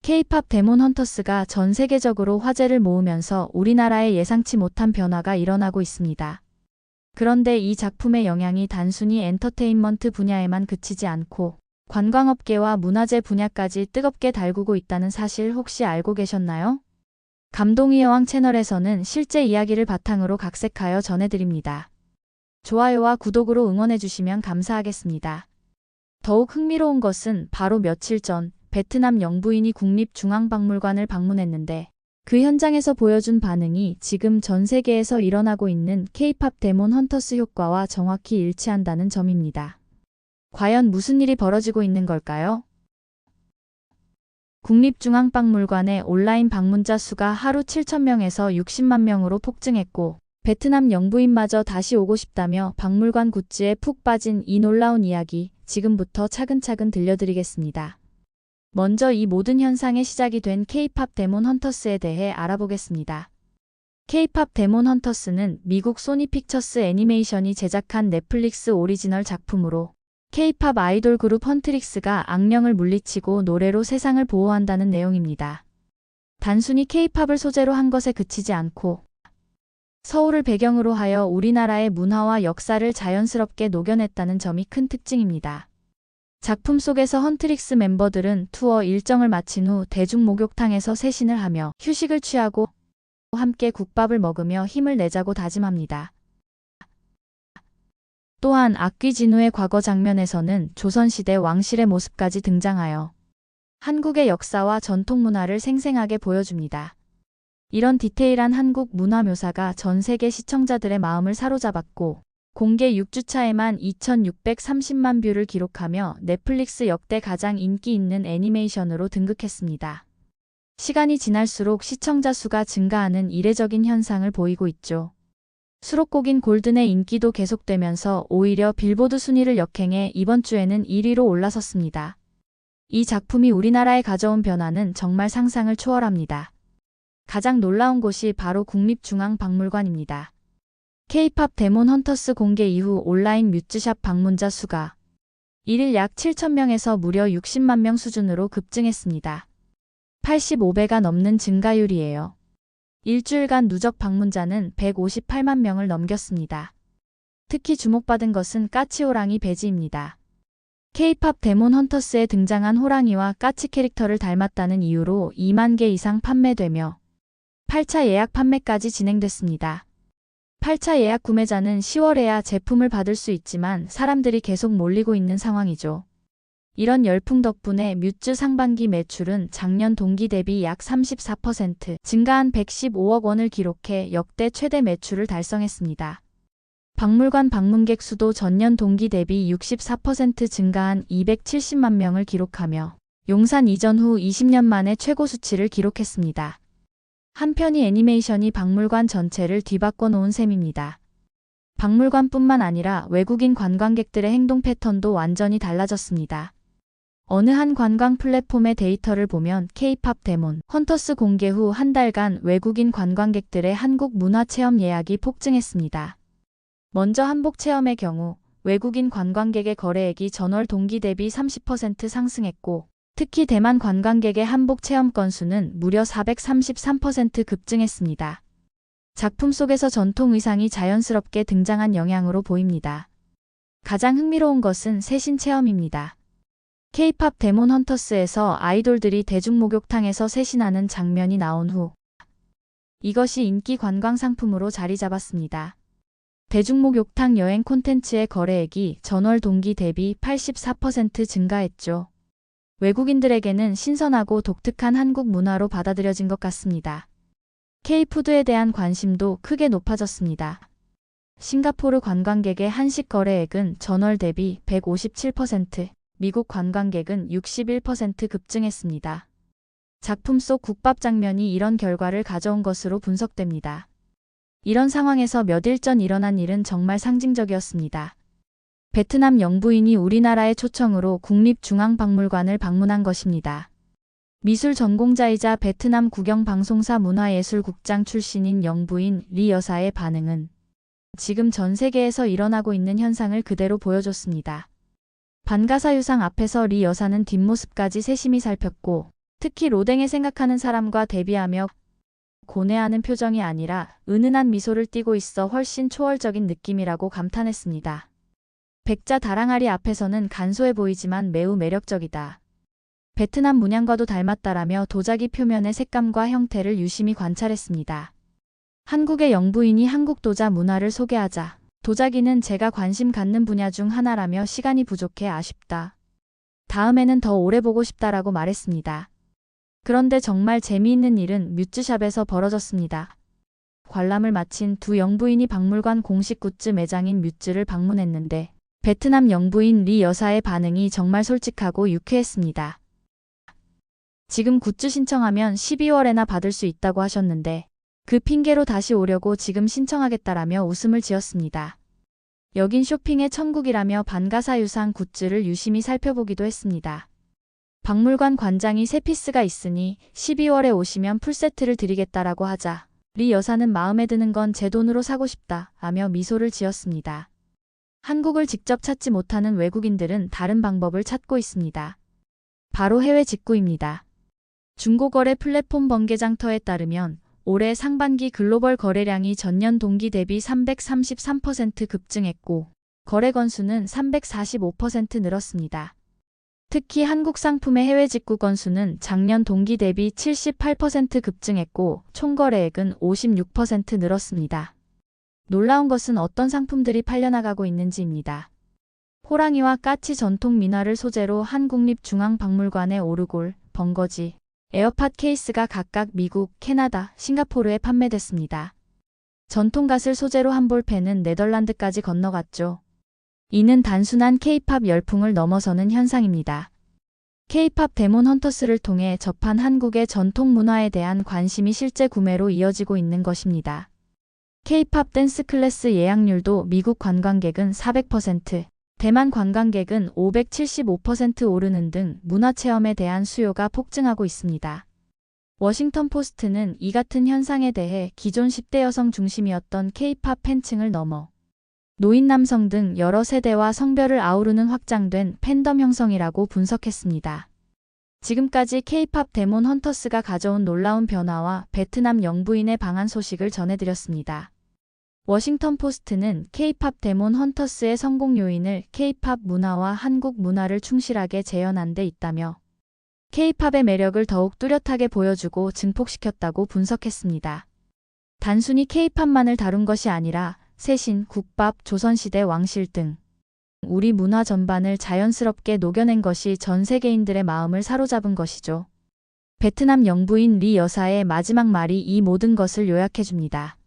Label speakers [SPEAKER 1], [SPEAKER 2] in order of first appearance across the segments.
[SPEAKER 1] K-팝 데몬 헌터스가 전 세계적으로 화제를 모으면서 우리나라에 예상치 못한 변화가 일어나고 있습니다. 그런데 이 작품의 영향이 단순히 엔터테인먼트 분야에만 그치지 않고 관광업계와 문화재 분야까지 뜨겁게 달구고 있다는 사실 혹시 알고 계셨나요? 감동의 여왕 채널에서는 실제 이야기를 바탕으로 각색하여 전해드립니다. 좋아요와 구독으로 응원해주시면 감사하겠습니다. 더욱 흥미로운 것은 바로 며칠 전 베트남 영부인이 국립중앙박물관을 방문했는데 그 현장에서 보여준 반응이 지금 전 세계에서 일어나고 있는 K-팝 데몬 헌터스 효과와 정확히 일치한다는 점입니다. 과연 무슨 일이 벌어지고 있는 걸까요? 국립중앙박물관의 온라인 방문자 수가 하루 7,000명에서 60만 명으로 폭증했고 베트남 영부인마저 다시 오고 싶다며 박물관 굿즈에 푹 빠진 이 놀라운 이야기 지금부터 차근차근 들려드리겠습니다. 먼저 이 모든 현상의 시작이 된 K-팝 데몬 헌터스에 대해 알아보겠습니다. K-팝 데몬 헌터스는 미국 소니 픽처스 애니메이션이 제작한 넷플릭스 오리지널 작품으로 K-팝 아이돌 그룹 헌트릭스가 악령을 물리치고 노래로 세상을 보호한다는 내용입니다. 단순히 K-팝을 소재로 한 것에 그치지 않고 서울을 배경으로 하여 우리나라의 문화와 역사를 자연스럽게 녹여냈다는 점이 큰 특징입니다. 작품 속에서 헌트릭스 멤버들은 투어 일정을 마친 후 대중 목욕탕에서 세신을 하며 휴식을 취하고 함께 국밥을 먹으며 힘을 내자고 다짐합니다. 또한 악귀 진우의 과거 장면에서는 조선시대 왕실의 모습까지 등장하여 한국의 역사와 전통 문화를 생생하게 보여줍니다. 이런 디테일한 한국 문화 묘사가 전 세계 시청자들의 마음을 사로잡았고 공개 6주차에만 2,630만 뷰를 기록하며 넷플릭스 역대 가장 인기 있는 애니메이션으로 등극했습니다. 시간이 지날수록 시청자 수가 증가하는 이례적인 현상을 보이고 있죠. 수록곡인 골든의 인기도 계속되면서 오히려 빌보드 순위를 역행해 이번 주에는 1위로 올라섰습니다. 이 작품이 우리나라에 가져온 변화는 정말 상상을 초월합니다. 가장 놀라운 곳이 바로 국립중앙박물관입니다. K-팝 데몬 헌터스 공개 이후 온라인 뮤즈샵 방문자 수가 1일 약 7,000명에서 무려 60만 명 수준으로 급증했습니다. 85배가 넘는 증가율이에요. 일주일간 누적 방문자는 158만 명을 넘겼습니다. 특히 주목받은 것은 까치 호랑이 배지입니다. K-팝 데몬 헌터스에 등장한 호랑이와 까치 캐릭터를 닮았다는 이유로 2만 개 이상 판매되며 8차 예약 판매까지 진행됐습니다. 8차 예약 구매자는 10월에야 제품을 받을 수 있지만 사람들이 계속 몰리고 있는 상황이죠. 이런 열풍 덕분에 뮤즈 상반기 매출은 작년 동기 대비 약 34% 증가한 115억 원을 기록해 역대 최대 매출을 달성했습니다. 박물관 방문객 수도 전년 동기 대비 64% 증가한 270만 명을 기록하며 용산 이전 후 20년 만에 최고 수치를 기록했습니다. 한편 이 애니메이션이 박물관 전체를 뒤바꿔 놓은 셈입니다. 박물관뿐만 아니라 외국인 관광객들의 행동 패턴도 완전히 달라졌습니다. 어느 한 관광 플랫폼의 데이터를 보면 K-팝 데몬 헌터스 공개 후 한 달간 외국인 관광객들의 한국 문화 체험 예약이 폭증했습니다. 먼저 한복 체험의 경우 외국인 관광객의 거래액이 전월 동기 대비 30% 상승했고 특히 대만 관광객의 한복 체험 건수는 무려 433% 급증했습니다. 작품 속에서 전통 의상이 자연스럽게 등장한 영향으로 보입니다. 가장 흥미로운 것은 세신 체험입니다. K-팝 데몬 헌터스에서 아이돌들이 대중 목욕탕에서 세신하는 장면이 나온 후 이것이 인기 관광 상품으로 자리 잡았습니다. 대중 목욕탕 여행 콘텐츠의 거래액이 전월 동기 대비 84% 증가했죠. 외국인들에게는 신선하고 독특한 한국 문화로 받아들여진 것 같습니다. K-푸드에 대한 관심도 크게 높아졌습니다. 싱가포르 관광객의 한식 거래액은 전월 대비 157%, 미국 관광객은 61% 급증했습니다. 작품 속 국밥 장면이 이런 결과를 가져온 것으로 분석됩니다. 이런 상황에서 몇 일 전 일어난 일은 정말 상징적이었습니다. 베트남 영부인이 우리나라의 초청으로 국립중앙박물관을 방문한 것입니다. 미술 전공자이자 베트남 국영방송사 문화예술국장 출신인 영부인 리 여사의 반응은 지금 전 세계에서 일어나고 있는 현상을 그대로 보여줬습니다. 반가사 유상 앞에서 리 여사는 뒷모습까지 세심히 살폈고 특히 로댕에 생각하는 사람과 대비하며 고뇌하는 표정이 아니라 은은한 미소를 띠고 있어 훨씬 초월적인 느낌이라고 감탄했습니다. 백자 다랑아리 앞에서는 간소해 보이지만 매우 매력적이다. 베트남 문양과도 닮았다라며 도자기 표면의 색감과 형태를 유심히 관찰했습니다. 한국의 영부인이 한국 도자 문화를 소개하자 도자기는 제가 관심 갖는 분야 중 하나라며 시간이 부족해 아쉽다. 다음에는 더 오래 보고 싶다라고 말했습니다. 그런데 정말 재미있는 일은 뮤즈샵에서 벌어졌습니다. 관람을 마친 두 영부인이 박물관 공식 굿즈 매장인 뮤즈를 방문했는데 베트남 영부인 리 여사의 반응이 정말 솔직하고 유쾌했습니다. 지금 굿즈 신청하면 12월에나 받을 수 있다고 하셨는데 그 핑계로 다시 오려고 지금 신청하겠다라며 웃음을 지었습니다. 여긴 쇼핑의 천국이라며 반가사유상 굿즈를 유심히 살펴보기도 했습니다. 박물관 관장이 3피스가 있으니 12월에 오시면 풀세트를 드리겠다라고 하자 리 여사는 마음에 드는 건 제 돈으로 사고 싶다 라며 미소를 지었습니다. 한국을 직접 찾지 못하는 외국인들은 다른 방법을 찾고 있습니다. 바로 해외 직구입니다. 중고거래 플랫폼 번개장터에 따르면 올해 상반기 글로벌 거래량이 전년 동기 대비 333% 급증했고 거래 건수는 345% 늘었습니다. 특히 한국 상품의 해외 직구 건수는 작년 동기 대비 78% 급증했고 총거래액은 56% 늘었습니다. 놀라운 것은 어떤 상품들이 팔려나가고 있는지입니다. 호랑이와 까치 전통 민화를 소재로 한국립중앙박물관의 오르골, 벙거지, 에어팟 케이스가 각각 미국, 캐나다, 싱가포르에 판매됐습니다. 전통갓을 소재로 한 볼펜은 네덜란드까지 건너갔죠. 이는 단순한 K-팝 열풍을 넘어서는 현상입니다. K-팝 데몬 헌터스를 통해 접한 한국의 전통 문화에 대한 관심이 실제 구매로 이어지고 있는 것입니다. K-팝 댄스 클래스 예약률도 미국 관광객은 400%, 대만 관광객은 575% 오르는 등 문화체험에 대한 수요가 폭증하고 있습니다. 워싱턴 포스트는 이 같은 현상에 대해 기존 10대 여성 중심이었던 K-팝 팬층을 넘어 노인 남성 등 여러 세대와 성별을 아우르는 확장된 팬덤 형성이라고 분석했습니다. 지금까지 K-팝 데몬 헌터스가 가져온 놀라운 변화와 베트남 영부인의 방한 소식을 전해드렸습니다. 워싱턴 포스트는 K-팝 데몬 헌터스의 성공 요인을 K-팝 문화와 한국 문화를 충실하게 재현한 데 있다며 K-팝의 매력을 더욱 뚜렷하게 보여주고 증폭시켰다고 분석했습니다. 단순히 K-팝만을 다룬 것이 아니라 세신, 국밥, 조선시대 왕실 등 우리 문화 전반을 자연스럽게 녹여낸 것이 전 세계인들의 마음을 사로잡은 것이죠. 베트남 영부인 리 여사의 마지막 말이 이 모든 것을 요약해줍니다.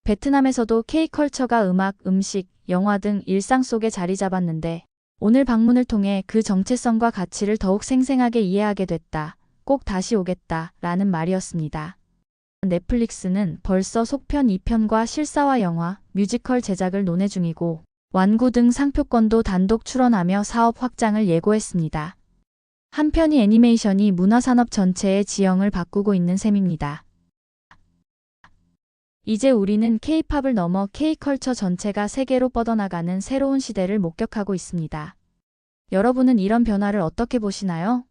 [SPEAKER 1] 베트남에서도 K-컬처가 음악, 음식, 영화 등 일상 속에 자리 잡았는데 오늘 방문을 통해 그 정체성과 가치를 더욱 생생하게 이해하게 됐다. 꼭 다시 오겠다. 라는 말이었습니다. 넷플릭스는 벌써 속편 2편과 실사화 영화, 뮤지컬 제작을 논의 중이고 완구 등 상표권도 단독 출원하며 사업 확장을 예고했습니다. 한편이 애니메이션이 문화산업 전체의 지형을 바꾸고 있는 셈입니다. 이제 우리는 K-팝을 넘어 K-컬처 전체가 세계로 뻗어나가는 새로운 시대를 목격하고 있습니다. 여러분은 이런 변화를 어떻게 보시나요?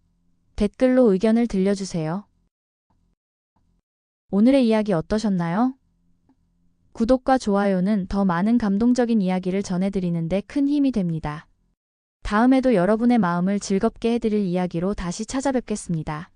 [SPEAKER 1] 댓글로 의견을 들려주세요. 오늘의 이야기 어떠셨나요? 구독과 좋아요는 더 많은 감동적인 이야기를 전해드리는데 큰 힘이 됩니다. 다음에도 여러분의 마음을 즐겁게 해드릴 이야기로 다시 찾아뵙겠습니다.